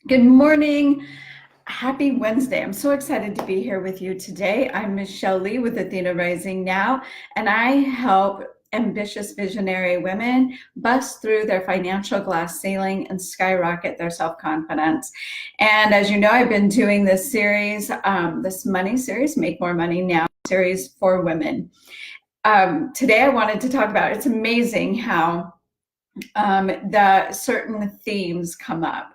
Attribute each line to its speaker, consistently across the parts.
Speaker 1: Good morning. Happy Wednesday. I'm so excited to be here with you today. I'm Michelle Lee with Athena Rising Now, and I help ambitious visionary women bust through their financial glass ceiling and skyrocket their self-confidence. And as you know, I've been doing this series, this money series, Make More Money Now series for women. Today I wanted to talk about, it's amazing how the certain themes come up.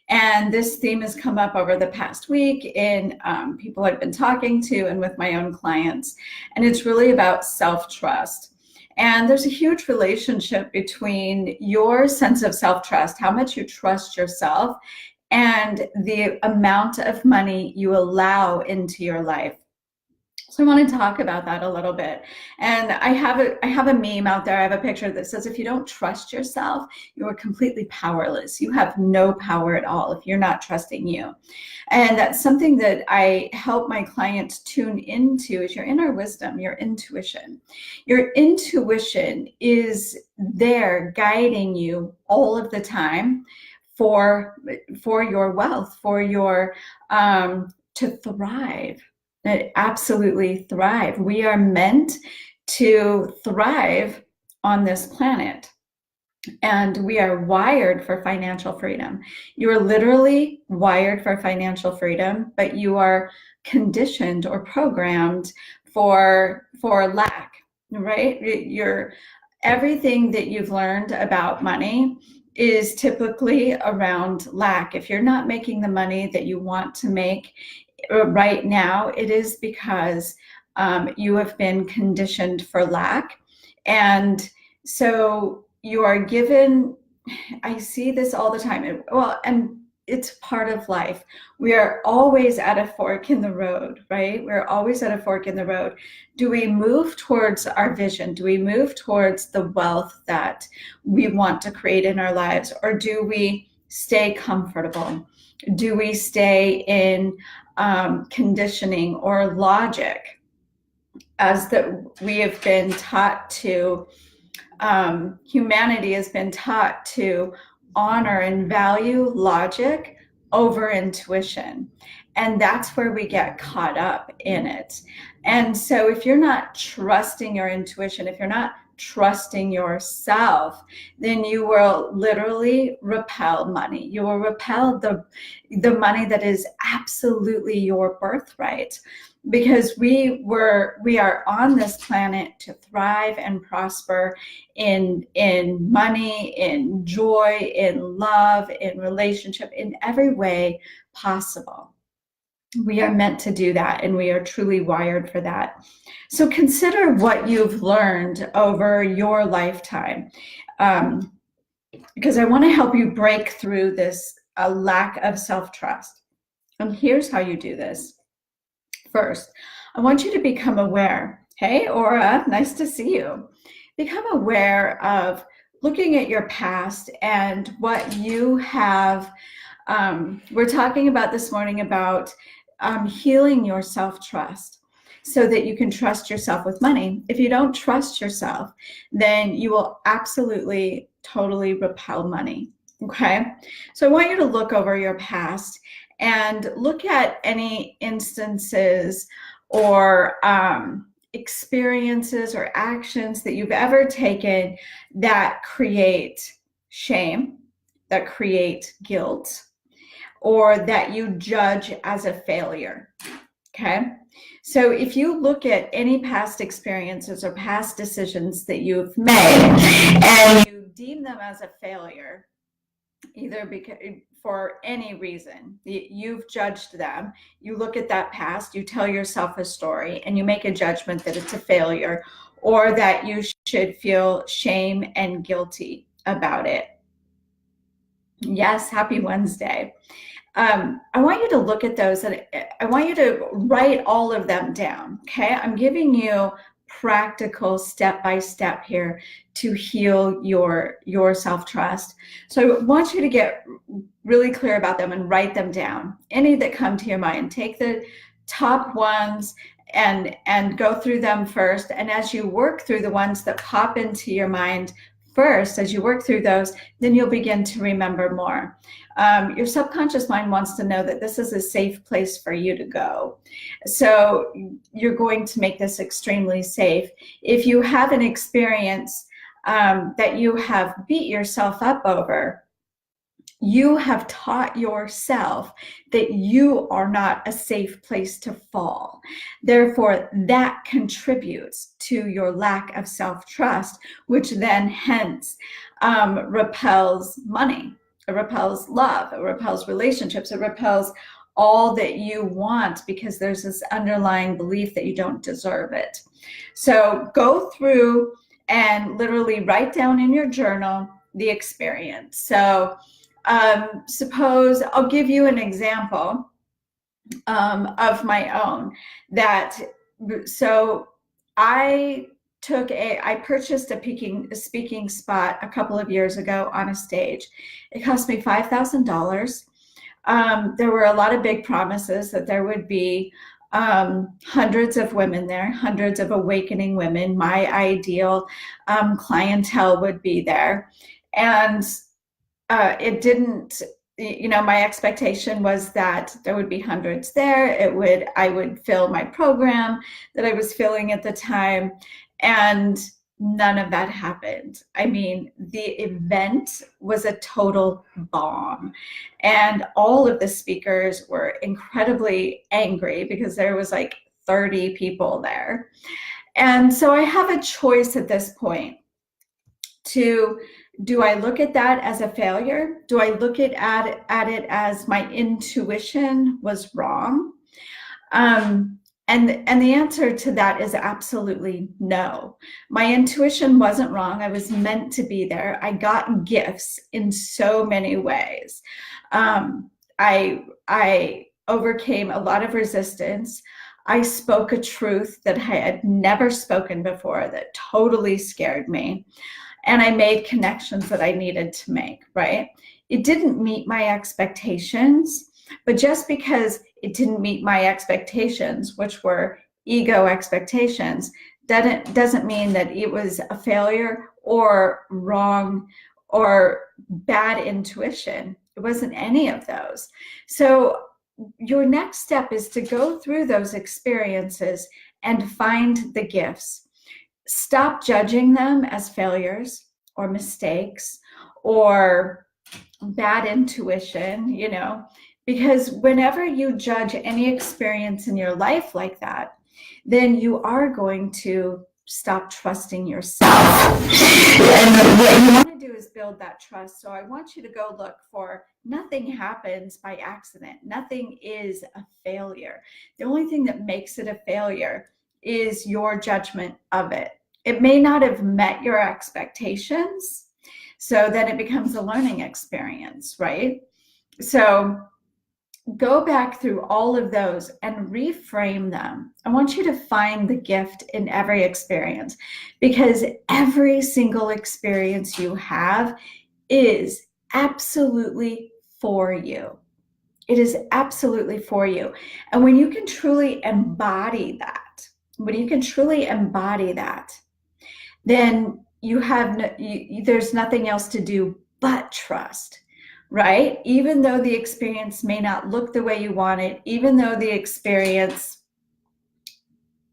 Speaker 1: And this theme has come up over the past week in people I've been talking to and with my own clients. And it's really about self-trust. And there's a huge relationship between your sense of self-trust, how much you trust yourself, and the amount of money you allow into your life. So I want to talk about that a little bit. And I have a meme out there. I have a picture that says, if you don't trust yourself, you are completely powerless. You have no power at all if you're not trusting you. And that's something that I help my clients tune into is your inner wisdom, your intuition. Your intuition is there guiding you all of the time for your wealth, for your to thrive. Absolutely thrive. We are meant to thrive on this planet, and we are wired for financial freedom. You are literally wired for financial freedom, but you are conditioned or programmed for lack, right? Everything that you've learned about money is typically around lack. If you're not making the money that you want to make right now, it is because you have been conditioned for lack. And so you are given, I see this all the time. And it's part of life. We are always at a fork in the road, right? We're always at a fork in the road. Do we move towards our vision? Do we move towards the wealth that we want to create in our lives? Or do we stay comfortable? Do we stay in conditioning or logic, as that we have been taught to, humanity has been taught to honor and value logic over intuition. And that's where we get caught up in it. And so if you're not trusting your intuition, if you're not trusting yourself, then you will literally repel money. You will repel the money that is absolutely your birthright, because we are on this planet to thrive and prosper in money, in joy, in love, in relationship, in every way possible. We are meant to do that, and we are truly wired for that. So consider what you've learned over your lifetime, because I want to help you break through this lack of self-trust. And here's how you do this. First, I want you to become aware. Hey, Aura, nice to see you. Become aware of looking at your past and what you have. We're talking about this morning about healing your self-trust so that you can trust yourself with money. If you don't trust yourself, then you will absolutely, totally repel money, okay? So I want you to look over your past and look at any instances or experiences or actions that you've ever taken that create shame, that create guilt, or that you judge as a failure, okay? So if you look at any past experiences or past decisions that you've made and you deem them as a failure, either because for any reason, you've judged them, you look at that past, you tell yourself a story, and you make a judgment that it's a failure, or that you should feel shame and guilty about it. Yes, happy Wednesday. I want you to look at those, and I want you to write all of them down, okay? I'm giving you practical step-by-step here to heal your self-trust. So I want you to get really clear about them and write them down. Any that come to your mind, take the top ones and go through them first. And as you work through the ones that pop into your mind first, as you work through those, then you'll begin to remember more. Your subconscious mind wants to know that this is a safe place for you to go. So you're going to make this extremely safe. If you have an experience that you have beat yourself up over, you have taught yourself that you are not a safe place to fall. Therefore, that contributes to your lack of self-trust, which then hence repels money, it repels love, it repels relationships, it repels all that you want, because there's this underlying belief that you don't deserve it. So go through and literally write down in your journal the experience. So suppose I'll give you an example of my own. So I purchased a speaking spot a couple of years ago on a stage. It cost me $5,000. There were a lot of big promises that there would be hundreds of women there, hundreds of awakening women. My ideal clientele would be there. And it didn't, my expectation was that there would be hundreds there. I would fill my program that I was filling at the time, and none of that happened. I mean, the event was a total bomb, and all of the speakers were incredibly angry because there was like 30 people there. And so I have a choice at this point do I look at that as a failure? Do I look at it as my intuition was wrong? And the answer to that is absolutely no. My intuition wasn't wrong. I was meant to be there. I got gifts in so many ways. I overcame a lot of resistance. I spoke a truth that I had never spoken before that totally scared me. And I made connections that I needed to make, right? It didn't meet my expectations, but just because it didn't meet my expectations, which were ego expectations, doesn't mean that it was a failure or wrong or bad intuition. It wasn't any of those. So your next step is to go through those experiences and find the gifts. Stop judging them as failures or mistakes or bad intuition, because whenever you judge any experience in your life like that, then you are going to stop trusting yourself. And what you want to do is build that trust. So I want you to go look for, nothing happens by accident. Nothing is a failure. The only thing that makes it a failure is your judgment of it. It may not have met your expectations, so then it becomes a learning experience, right? So go back through all of those and reframe them. I want you to find the gift in every experience, because every single experience you have is absolutely for you. It is absolutely for you. And when you can truly embody that, then there's nothing else to do but trust, right? Even though the experience may not look the way you want it, even though the experience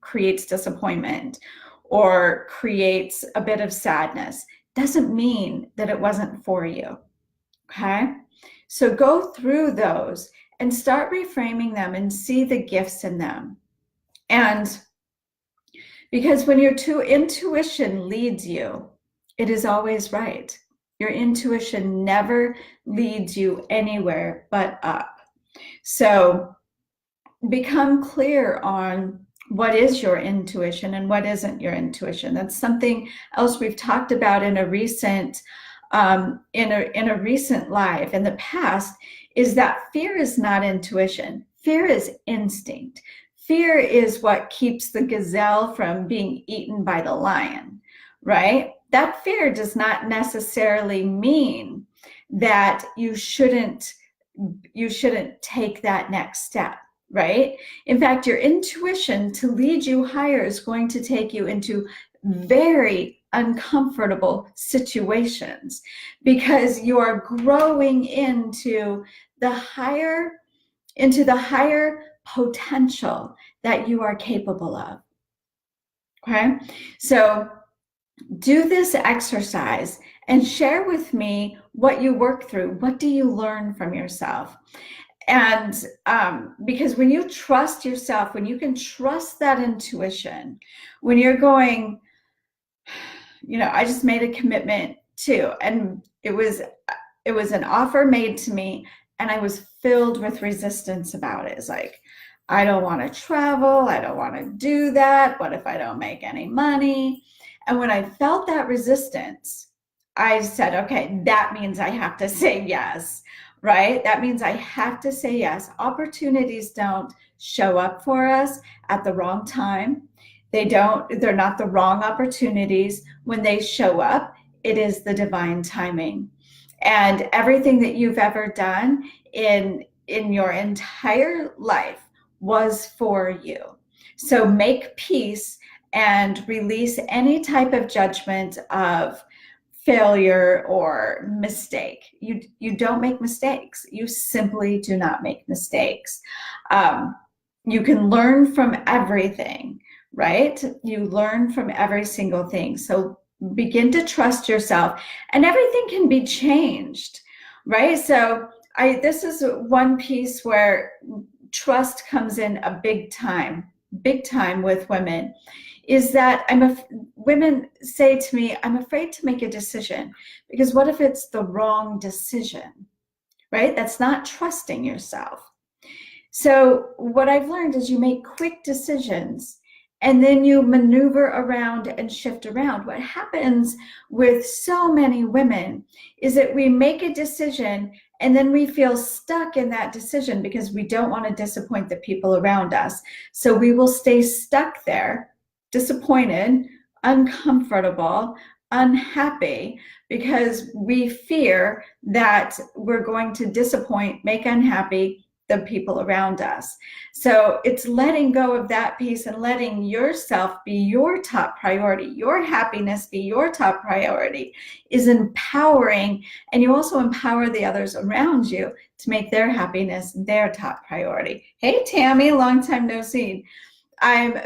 Speaker 1: creates disappointment or creates a bit of sadness, doesn't mean that it wasn't for you, okay? So go through those and start reframing them and see the gifts in them. And because when your intuition leads you, it is always right. Your intuition never leads you anywhere but up. So become clear on what is your intuition and what isn't your intuition. That's something else we've talked about in a recent live in the past, is that fear is not intuition. Fear is instinct. Fear is what keeps the gazelle from being eaten by the lion, right? That fear does not necessarily mean that you shouldn't take that next step, right? In fact, your intuition to lead you higher is going to take you into very uncomfortable situations, because you are growing into the higher potential that you are capable of. Okay, so do this exercise and share with me what you work through. What do you learn from yourself? And because when you trust yourself, when you can trust that intuition, when you're going, I just made a commitment to, and it was an offer made to me, and I was filled with resistance about it. It's like, I don't want to travel. I don't want to do that. What if I don't make any money? And when I felt that resistance, I said, okay, that means I have to say yes, right? That means I have to say yes. Opportunities don't show up for us at the wrong time. They're not the wrong opportunities. When they show up, it is the divine timing. And everything that you've ever done in your entire life was for you. So make peace and release any type of judgment of failure or mistake. You don't make mistakes. You simply do not make mistakes. You can learn from everything, right? You learn from every single thing. So begin to trust yourself, and everything can be changed, right? So this is one piece where trust comes in a big time with women, is that women say to me, I'm afraid to make a decision, because what if it's the wrong decision, right? That's not trusting yourself. So what I've learned is you make quick decisions, and then you maneuver around and shift around. What happens with so many women is that we make a decision and then we feel stuck in that decision because we don't want to disappoint the people around us. So we will stay stuck there, disappointed, uncomfortable, unhappy, because we fear that we're going to disappoint, make unhappy the people around us. So it's letting go of that piece and letting yourself be your top priority. Your happiness be your top priority is empowering, and you also empower the others around you to make their happiness their top priority. Hey, Tammy, long time no see. I'm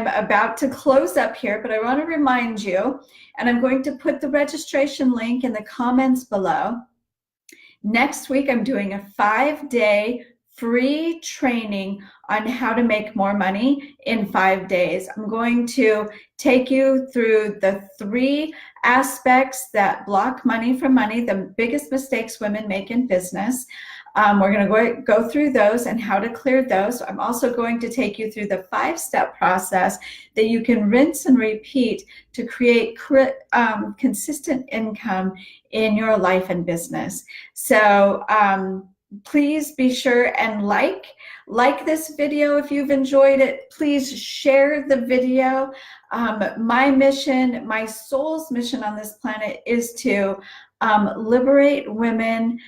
Speaker 1: about to close up here, but I want to remind you, and I'm going to put the registration link in the comments below. Next week, I'm doing a 5-day free training on how to make more money in 5 days. I'm going to take you through the 3 aspects that block money from money, the biggest mistakes women make in business. We're going to go through those and how to clear those. I'm also going to take you through the 5-step process that you can rinse and repeat to create consistent income in your life and business. So please be sure and like this video if you've enjoyed it. Please share the video. My mission, my soul's mission on this planet is to liberate women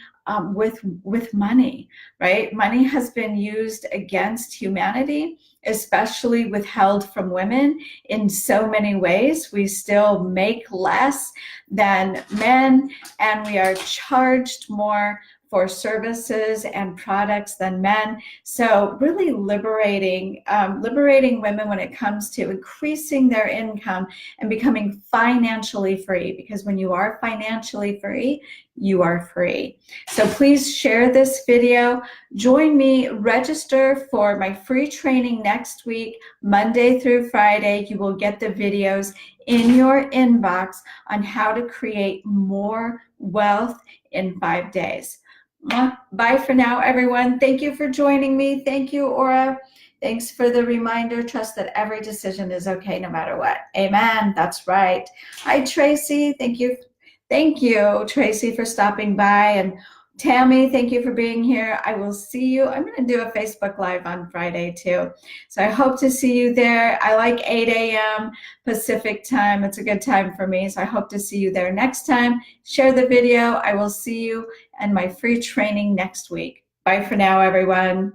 Speaker 1: with money, right? Money has been used against humanity, especially withheld from women in so many ways. We still make less than men, and we are charged more for services and products than men. So really liberating women when it comes to increasing their income and becoming financially free, because when you are financially free, you are free. So please share this video. Join me, register for my free training next week, Monday through Friday. You will get the videos in your inbox on how to create more wealth in 5 days. Bye for now, everyone. Thank you for joining me. Thank you, Aura. Thanks for the reminder. Trust that every decision is okay no matter what. Amen. That's right. Hi, Tracy. Thank you. Thank you, Tracy, for stopping by. And Tammy, thank you for being here. I will see you. I'm going to do a Facebook Live on Friday too. So I hope to see you there. I like 8 a.m. Pacific time. It's a good time for me. So I hope to see you there next time. Share the video. I will see you and my free training next week. Bye for now, everyone.